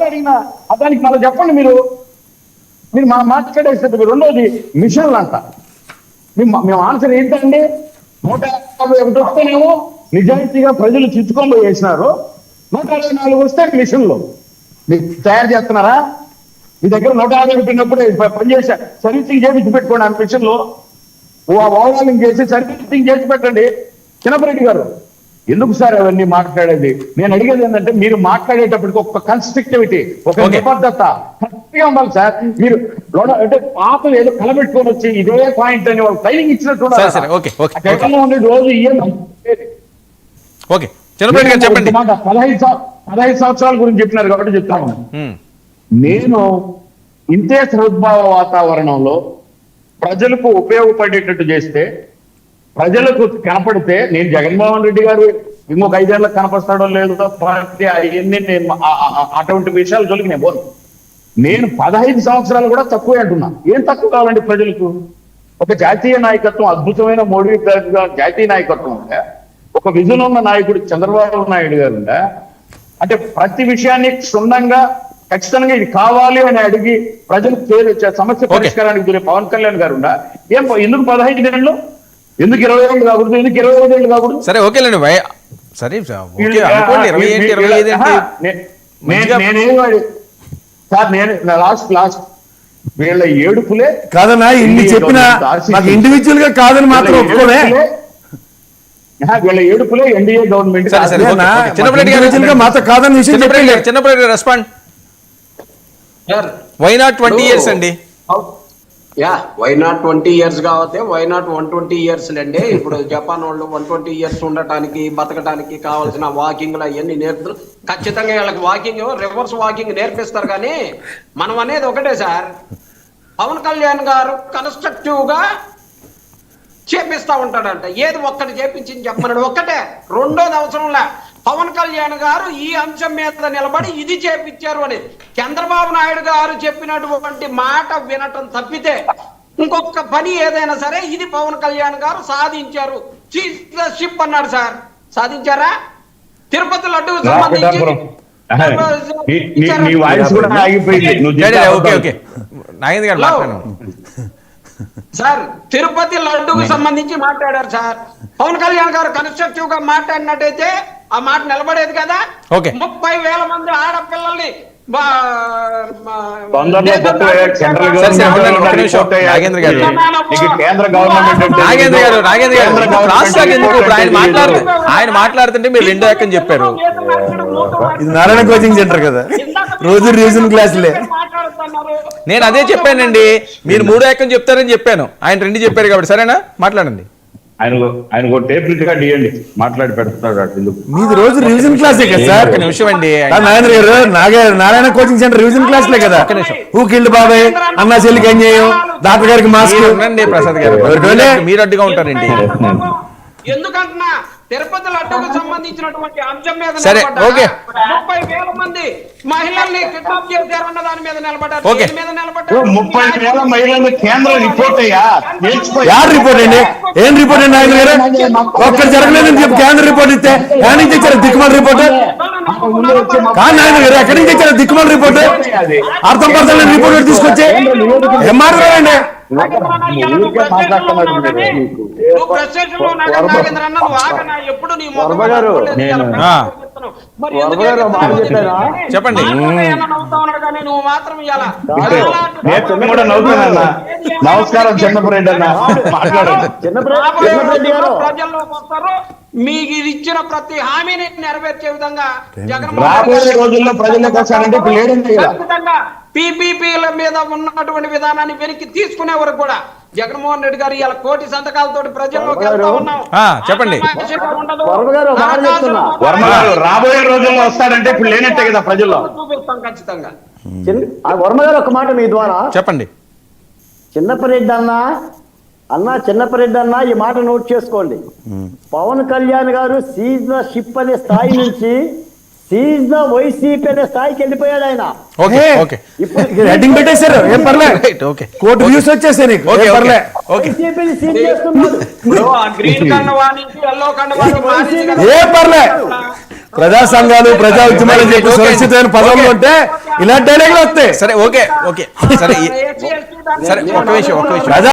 అడిగినా దానికి మళ్ళీ చెప్పండి. మీరు మాట్లాడేసేది. రెండోది మిషన్లు అంట. మేము ఆన్సర్ ఏంటండి? 151 వస్తేనేమో నిజాయితీగా ప్రజలు చిచ్చుకొని వేసినారు. 164 వస్తే మిషన్లు మీరు తయారు చేస్తున్నారా? మీ దగ్గర 150 పెట్టినప్పుడు పనిచేసా సర్వీసింగ్ చేసి పెట్టుకోండి. ఆ మిషన్లు ఓవర్హాలింగ్ చేసి సర్వీసింగ్ చేసి పెట్టండి. చిన్నపరెడ్డి గారు, ఎందుకు సార్ అవన్నీ మాట్లాడేది? నేను అడిగేది ఏంటంటే, మీరు మాట్లాడేటప్పటికి ఒక కన్స్ట్రక్టివిటీ, ఒక నిబద్ధత కరెక్ట్గా ఉండాలి సార్. మీరు అంటే పాపలు ఏదో కలబెట్టుకొని వచ్చి ఇదే పాయింట్ అని వాళ్ళు ట్రైనింగ్ ఇచ్చినట్టు రోజు 15 సంవత్సరాల గురించి చెప్పినారు కాబట్టి చెప్తాను. నేను ఇంతే సద్భావ వాతావరణంలో ప్రజలకు ఉపయోగపడేటట్టు చేస్తే, ప్రజలకు కనపడితే, నేను జగన్మోహన్ రెడ్డి గారు ఇంకొక 5 ఏళ్ళకి కనపడతాడో లేదో పార్టీ అవన్నీ నేను అటువంటి విషయాలు జోలికి నేను పోను. నేను 15 సంవత్సరాలు కూడా తక్కువే అంటున్నా. ఏం తక్కువ కావాలండి ప్రజలకు? ఒక జాతీయ నాయకత్వం, అద్భుతమైన మోడీ గారు జాతీయ నాయకత్వం ఉందా? ఒక విజన్ ఉన్న నాయకుడు చంద్రబాబు నాయుడు గారు ఉందా? అంటే ప్రతి విషయాన్ని క్షుణ్ణంగా ఖచ్చితంగా ఇది కావాలి అని అడిగి ప్రజలకు సమస్య పరిష్కారానికి దొరే పవన్ కళ్యాణ్ గారు ఉందా? ఎందుకు 15 ఏళ్ళు? ఎందుకు 20 ఏళ్ళు కాకూడదు? ఎందుకు 25 ఏళ్ళు కాకూడదు? సరే, ఓకేలేండి. సరే సార్, నేను లాస్ట్ వీళ్ళ ఏడుపులే కాదన్నా. ఇన్ని చెప్పినా నాకు ఇండివిజువల్ గా కాదని మాత్రం ఒప్పుకోలే. వీళ్ళ ఏడుపులే ఎన్డీఏ గవర్నమెంట్. మాతో కాదని విషయం చెప్పండి. Chinnapareddy respond. Why not 20 years అండి? వై నాట్ 20 years కావతే వై నాట్ 120 years అండి. ఇప్పుడు జపాన్ వాళ్ళు 120 years ఉండటానికి, బతకడానికి కావాల్సిన వాకింగ్ అవన్నీ నేర్పుతారు. ఖచ్చితంగా వీళ్ళకి వాకింగ్, రివర్స్ వాకింగ్ నేర్పిస్తారు. కానీ మనం అనేది ఒకటే సార్, పవన్ కళ్యాణ్ గారు కన్స్ట్రక్టివ్ గా చేపిస్తా ఉంటాడంట. ఏది ఒక్కటి చేపించింది చెప్పమన్నాడు, ఒక్కటే. రెండోది అవసరంలా. పవన్ కళ్యాణ్ గారు ఈ అంశం మీద నిలబడి ఇది చేపించారు అని చంద్రబాబు నాయుడు గారు చెప్పినటువంటి మాట వినటం తప్పితే ఇంకొక పని ఏదైనా సరే ఇది పవన్ కళ్యాణ్ గారు సాధించారు. చీఫ్ అన్నాడు సార్, సాధించారా? తిరుపతి లడ్డూకు సంబంధించి సార్, తిరుపతి లడ్డూకు సంబంధించి మాట్లాడారు సార్. పవన్ కళ్యాణ్ గారు కన్స్ట్రక్టివ్ గా మాట్లాడినట్టయితే ఆ మాట నిలబడేది కదా. 30,000 మంది ఆడపిల్లల్ని ఆయన మాట్లాడుతుంటే మీరు 2 ఏకం చెప్పారు. ఇది నారాయణ కోచింగ్ సెంటర్ కదా, రోజు రివిజన్ క్లాసులే. నేను అదే చెప్పానండి, మీరు 3 ఏకం చెప్తారని చెప్పాను. ఆయన 2 చెప్పారు కాబట్టి. సరేనా, మాట్లాడండి. ఆయన టేప్ రికార్డ్ ఇవ్వండి, మాట్లాడి పెడతాడు. మీది రోజు రివిజన్ క్లాసే కదా సార్? ఒక నిమిషం అండి. నారాయణ కోచింగ్ సెంటర్ రివిజన్ క్లాసులే కదా. ఊకిండు బాబాయ్, అన్నా చెల్లికి అన్యాయం, డాక్టర్ గారికి మాస్క్. ప్రసాద్ గారు మీరు అడ్డుగా ఉంటారండి. ఎందుకంటున్నా, తిరుపతి లడ్డూకు సంబంధించినటువంటి అంశం మీద 30,000 మంది మహిళల్ని కిడ్నాప్ చేశారన్న దాని మీద నిలబడ్డారు. 30,000 మహిళలు కేంద్ర రిపోర్ట్ అయ్యా. యార్ రిపోర్ట్ అండి? ఏం రిపోర్ట్ అండి ఆయన గారు? ఒక్కరు జరగలేదని చెప్పి కేంద్ర రిపోర్ట్ ఇస్తే ఎక్కడి నుంచి ఇచ్చారు దిక్కుమాల రిపోర్ట్? కానీ ఆయన గారు ఎక్కడి నుంచి ఇచ్చారు దిక్కుమాల రిపోర్ట్? అర్థం పర్థం రిపోర్ట్ తీసుకొచ్చి ఏం మాట్లాడారండి? చెప్పండి. నమస్కారం చిన్నపరెడ్డి అన్న, ప్రజల్లోకి వస్తారు. మీకు ఇచ్చిన ప్రతి హామీని నెరవేర్చే విధంగా రాబోయే రోజుల్లో ప్రజలకు వస్తారంటే ఇప్పుడు లేదండి. ఖచ్చితంగా పీపీపీల మీద ఉన్నటువంటి విధానాన్ని వెనక్కి తీసుకునే వరకు కూడా జగన్మోహన్ రెడ్డి గారు ఇలా 1 కోటి సంతకాలతో ప్రజల్లోకి వెళ్తా ఉన్నాం. చెప్పండి. రాబోయే రోజుల్లో వస్తారంటే ఇప్పుడు లేనట్టే కదా ప్రజల్లో. చూపిస్తాం ఖచ్చితంగా. వర్మ గారు ఒక మాట మీ ద్వారా చెప్పండి. చిన్నపరెడ్డి అన్న ఈ మాట నోట్ చేసుకోండి. పవన్ కళ్యాణ్ గారు సీజ్ ద షిప్ అనే స్థాయి నుంచి సీజ్ ద వైసీపీ అనే స్థాయికి వెళ్ళిపోయాడు ఆయన. ఓకే ఓకే ఇప్పుడు హెడ్డింగ్ పెట్టేశారు, ఏం పర్లే. రైట్ ఓకే కోర్టు వ్యూస్ వచ్చేసాయి నీకు, ఓకే ఏం పర్లే. ఓకే వైసీపీని సీజ్ చేస్తున్నాడు. ఇప్పుడు ఆ గ్రీన్ కండువా నుంచి ఎల్లో కండువాని మానేసి కదా. ఏం పర్లే. ప్రజా సంఘాలు ప్రజా ఉద్యమాలు చెప్పి సురక్షితమైన పదవులు ఉంటే ఇలాంటి డైలాగులు వస్తాయి. సరే ఓకే ఓకే సరే ఎస్సీ, ఎస్టీ దాన్ని సరే ఒక్క విషయం ప్రజా